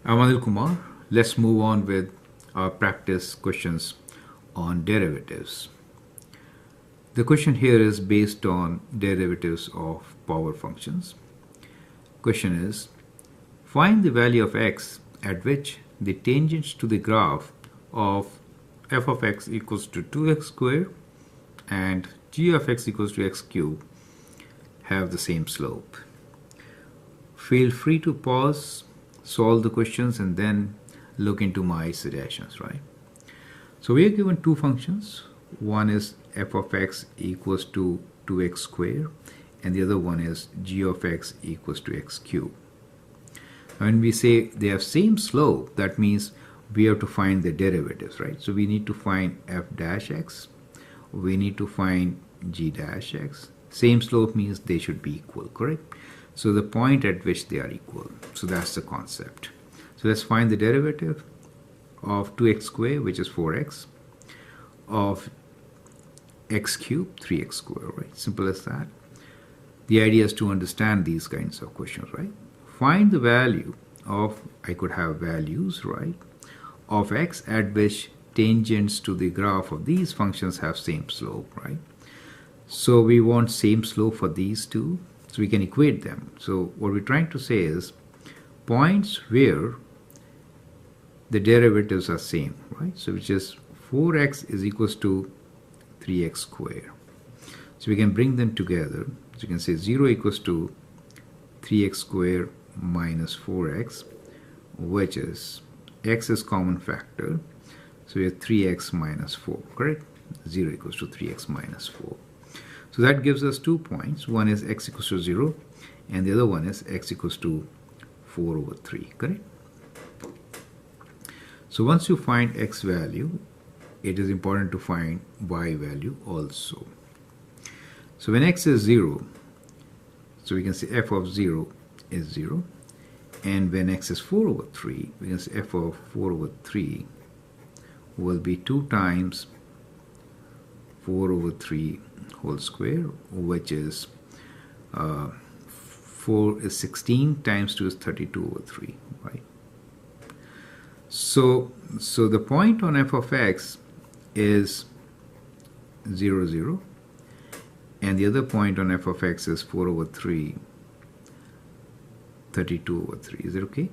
I'm Anil Kumar. Let's move on with our practice questions on derivatives. The question here is based on derivatives of power functions. Question is, find the value of x at which the tangents to the graph of f of x equals to 2x squared and g of x equals to x cubed have the same slope. Feel free to pause, solve the questions, and then look into my suggestions, right? So we are given two functions. One is f of x equals to 2x squared, and the other one is g of x equals to x cubed. When we say they have same slope, that means we have to find the derivatives, right? So we need to find f dash x, we need to find g dash x. Same slope means they should be equal, correct? So the point at which they are equal. So that's the concept. So let's find the derivative of 2x squared, which is 4x, of x cubed, 3x squared, right? Simple as that. The idea is to understand these kinds of questions, right? Find the value of, I could have values, right, of x at which tangents to the graph of these functions have same slope, right? So we want same slope for these two, so we can equate them. So what we're trying to say is points where the derivatives are same, right? So which is 4x is equals to 3x squared. So we can bring them together. So you can say 0 equals to 3x squared minus 4x, which is x is common factor. So we have 3x minus 4, correct? 0 equals to 3x minus 4. So that gives us 2 points. One is x equals to 0, and the other one is x equals to 4 over 3, correct? So once you find x value, it is important to find y value also. So when x is 0, so we can say f of 0 is 0. And when x is 4 over 3, we can say f of 4 over 3 will be 2 times 4 over 3 whole square, which is 4 is 16 times 2 is 32 over 3, right? So the point on f of x is 0, 0, and the other point on f of x is 4 over 3, 32 over 3. Is it okay?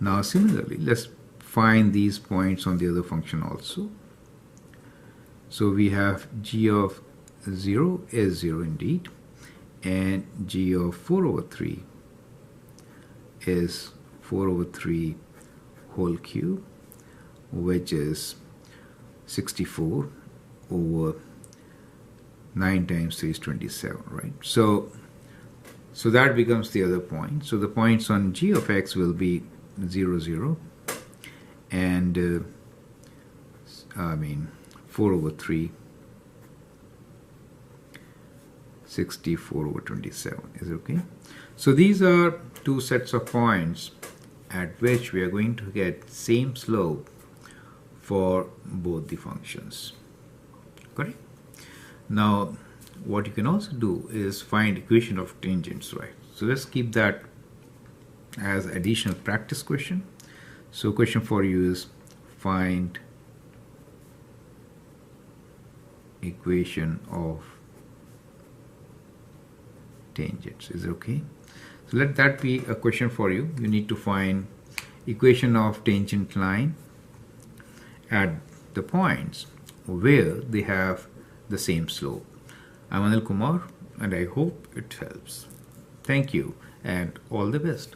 Now similarly, let's find these points on the other function also. So we have g of 0 is 0 indeed, and g of 4 over 3 is 4 over 3 whole cube, which is 64 over 9 times 3 is 27, right? So that becomes the other point. So the points on g of x will be 0, 0, and 4 over 3, 64 over 27. Is it okay? So these are two sets of points at which we are going to get same slope for both the functions. Correct? Now, what you can also do is find equation of tangents, right? So let's keep that as additional practice question. So question for you is find equation of tangents. Is it okay? So let that be a question for you. You need to find equation of tangent line at the points where they have the same slope. I'm Anil Kumar, and I hope it helps. Thank you, and all the best.